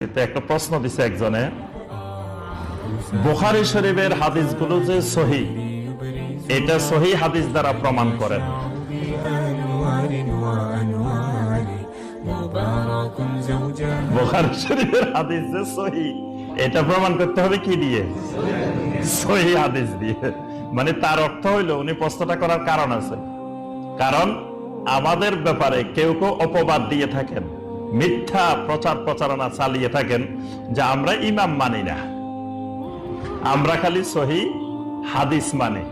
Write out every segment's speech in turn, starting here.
একটা প্রশ্ন দিছে একজনে, বুখারী শরীফের হাদিসগুলো যে সহিহ, এটা সহিহ হাদিস দ্বারা প্রমাণ করেন। বুখারী শরীফের হাদিস যে সহিহ, এটা প্রমাণ করতে হবে কি দিয়ে? সহিহ হাদিস দিয়ে। মানে তার অর্থ হইল, উনি প্রশ্নটা করার কারণ আছে, কারণ আমাদের ব্যাপারে কেউ কেউ অপবাদ দিয়ে থাকেন, মিথ্যা প্রচার প্রচারণা চালিয়ে থাকেন যে আমরা ইমাম মানি না, আমরা খালি সহিহ হাদিস মানি।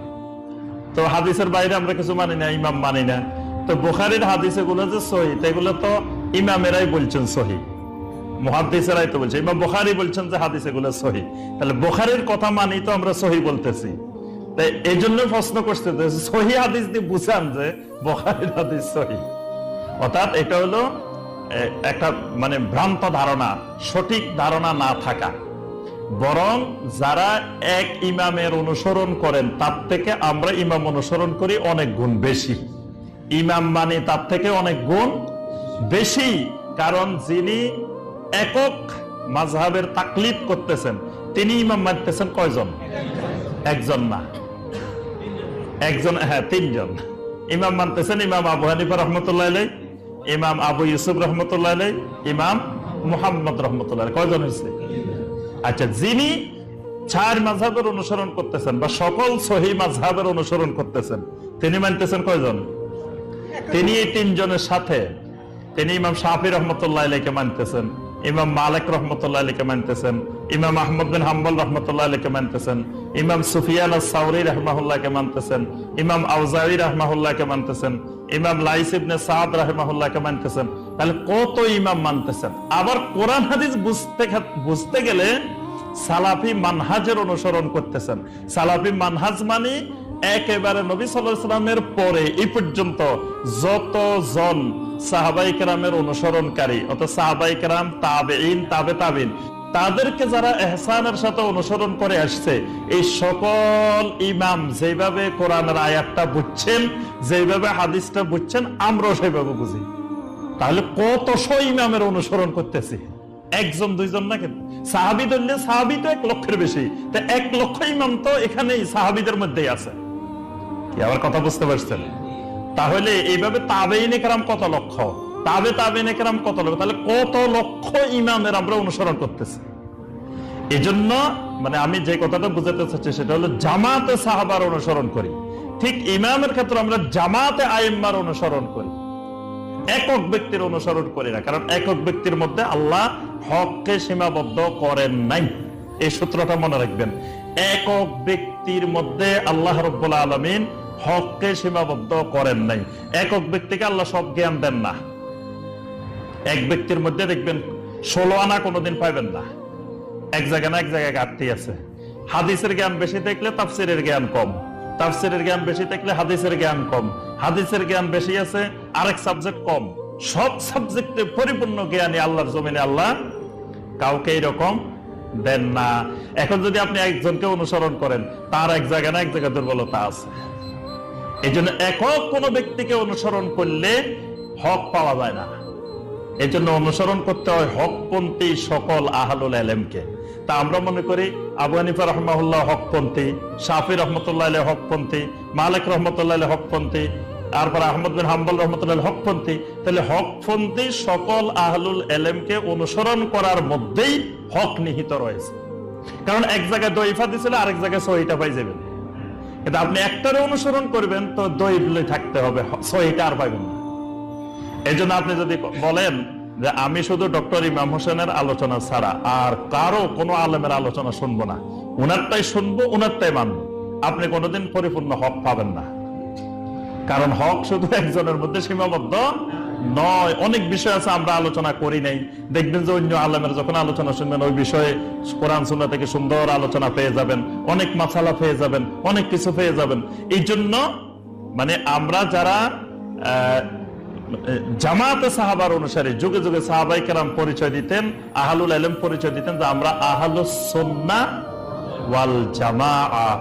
তো হাদিসের বাইরে আমরা কিছু মানি না, ইমাম মানি না। তো বুখারীর হাদিস এগুলো যে সহিহ, এগুলো তো ইমামেরাই বলছেন সহিহ, মুহাদ্দিসেরাই তো বলছে। ইমাম বুখারী বলছেন যে হাদিস এগুলো সহিহ, তাহলে বুখারীর কথা মানি তো আমরা সহিহ বলতেছি। তাই এই জন্য প্রশ্ন করছে যে সহিহ হাদিস দিয়ে বুঝান যে বুখারীর হাদিস সহিহ। অর্থাৎ এটা হলো একটা মানে ভ্রান্ত ধারণা, সঠিক ধারণা না থাকা। বরং যারা এক ইমামের অনুসরণ করেন তার থেকে আমরা ইমাম অনুসরণ করি অনেক গুণ বেশি, ইমাম মানে তার থেকে অনেক গুণ বেশি। কারণ যিনি একক মাযহাবের তাকলিদ করতেছেন তিনি ইমাম মানতেছেন কয়জন? একজন না, একজন, হ্যাঁ তিনজন ইমাম মানতেছেন। ইমাম আবু হানিফা রাহমাতুল্লাহ আলাইহি, ইমাম আবু ইউসুফ রহমতুল্লাহ আলাইহি, ইমাম মুহাম্মদ রহমতুল্লাহ আলাইহি। কয়জন হয়েছে? আচ্ছা, যিনি চার মাযহাবের অনুসরণ করতেছেন বা সকল সহিহ মাযহাবের অনুসরণ করতেছেন তিনি মানতেছেন কয়জন? তিনি এই তিনজনের সাথে তিনি ইমাম শাফি রহমতুল্লাহ আলাইহিকে মানতেছেন, ইমাম মালিক রহমতুল্লাহ আলাইহিকে মানতেছেন, ইমাম আহমদ বিন হাম্বল রহমতুল্লাহ আলাইহিকে মানতেছেন, ইমাম সুফিয়ান আস-সাওরী রাহিমাহুল্লাহকে মানতেছেন, ইমাম আউজাঈ রাহিমাহুল্লাহকে মানতেছেন, ইমাম লাইস ইবনে সাদ রাহিমাহুল্লাহকে মানতেছেন। তাহলে কত ইমাম মানতেছেন। আবার কোরআন হাদিস বুঝতে গেলে সালাফি মানহাজের অনুসরণ করতেছেন। সালাফি মানহাজ মানে একেবারে নবী সাল্লাল্লাহু আলাইহি ওয়াসাল্লামের পরে এই পর্যন্ত যতজন সাহাবায়ে কেরামের অনুসরণকারী, অর্থাৎ সাহাবায়ে কেরাম, তাবেঈন, তাবে তাবিন, তাদেরকে যারা ইহসানের সাথে অনুসরণ করে আসছে, এই সকল ইমাম যেভাবে কোরআনের আয়াতটা বুঝছেন, যেভাবে হাদিসটা বুঝছেন, আমরাও সেভাবে বুঝি। তাহলে কতশো ইমামের অনুসরণ করতেছি, একজন দুইজন না। কিন্তু সাহাবী ধরলে সাহাবী তো 1 লক্ষের বেশি, তো 1 লক্ষ ইমাম তো এখানেই সাহাবীদের মধ্যেই আছে। কি আবার কথা বুঝতে পারছেন? তাহলে এইভাবে তাবেঈনে কেরাম কত লক্ষ, তাবেঈনে কেরাম কত লক্ষ, তাহলে কত লক্ষ ইমামের আমরা অনুসরণ করতেছি। এই জন্য মানে আমি যে কথাটা বুঝাতে চাচ্ছি সেটা হলো জামাতে সাহাবার অনুসরণ করি, ঠিক ইমামের ক্ষেত্রে আমরা জামাতে আইম্মার অনুসরণ করি, একক ব্যক্তির অনুসরণ করি না। কারণ একক ব্যক্তির মধ্যে আল্লাহ হককে সীমাবদ্ধ করেন নাই, এই সূত্রটা মনে রাখবেন। একক ব্যক্তির মধ্যে আল্লাহ রাব্বুল আলামিন হককে সীমাবদ্ধ করেন নাই। একক ব্যক্তিকে আল্লাহ সব জ্ঞান দেন না। এক ব্যক্তির মধ্যে দেখবেন 16 আনা কোনোদিন পাইবেন না, এক জায়গায় না এক জায়গায় ঘাটতি আছে। হাদিসের জ্ঞান বেশি থাকলে তাফসীরের জ্ঞান কম, তাফসীরের জ্ঞান বেশি থাকলে হাদিসের জ্ঞান কম, হাদিসের জ্ঞান বেশি আছে আরেক সাবজেক্ট কম। সব সাবজেক্টে পরিপূর্ণ জ্ঞানী আল্লাহর জমিনে আল্লাহ কাউকে এরকম দেন না। এখন যদি আপনি একজনকে অনুসরণ করেন, তার এক জায়গায় না এক জায়গায় দুর্বলতা আছে। এই জন্য একক কোন ব্যক্তিকে অনুসরণ করলে হক পাওয়া যায় না। এই জন্য অনুসরণ করতে হয় হকপন্থী সকল আহলুল ইলমকে। তা আমরা মনে করি আবু হানিফা রাহিমাহুল্লাহ হকপন্থী, শাফি রহমতুল্লাহ আলাইহি হকপন্থী, মালিক রহমতুল্লাহ আলাইহি হকপন্থী, তারপর আহমদ বিন হাম্বল রহমতুল্লাহ আলাইহি হকপন্থী। তাহলে হকপন্থী সকল আহলুল ইলমকে অনুসরণ করার মধ্যেই হক নিহিত রয়েছে। কারণ এক জায়গায় দঈফা দিছিল, আরেক জায়গায় সহিহটা পাই যাবেন। কিন্তু আপনি একটারে অনুসরণ করবেন তো দঈফই থাকতে হবে, সহিহটা আর পাইবেন না। এই জন্য আপনি যদি বলেন যে আমি শুধু ডক্টর ইমাম হোসেনের আলোচনা ছাড়া আর কারো কোনো আলেমের আলোচনা শুনবো না, উনারটাই শুনবো, উনারটাই মানবো, আপনি কোনোদিন পরিপূর্ণ হক পাবেন না। কারণ হক শুধু একজনের মধ্যে সীমাবদ্ধ নয়, অনেক বিষয় আছে আমরা আলোচনা করি নাই। দেখবেন যে অন্য আলেমের যখন আলোচনা শুনবেন ওই বিষয়ে কোরআন সুন্নাহ থেকে সুন্দর আলোচনা পেয়ে যাবেন, অনেক মাসালা পেয়ে যাবেন, অনেক কিছু পেয়ে যাবেন। এই জন্য মানে আমরা যারা জামাতে সাহাবার অনুসারী, যুগে যুগে সাহাবায়ে কেরাম পরিচয় দিতেন, আহলুল ইলম পরিচয় দিতেন যে আমরা আহলুস সুন্নাহ ওয়াল জামাআহ।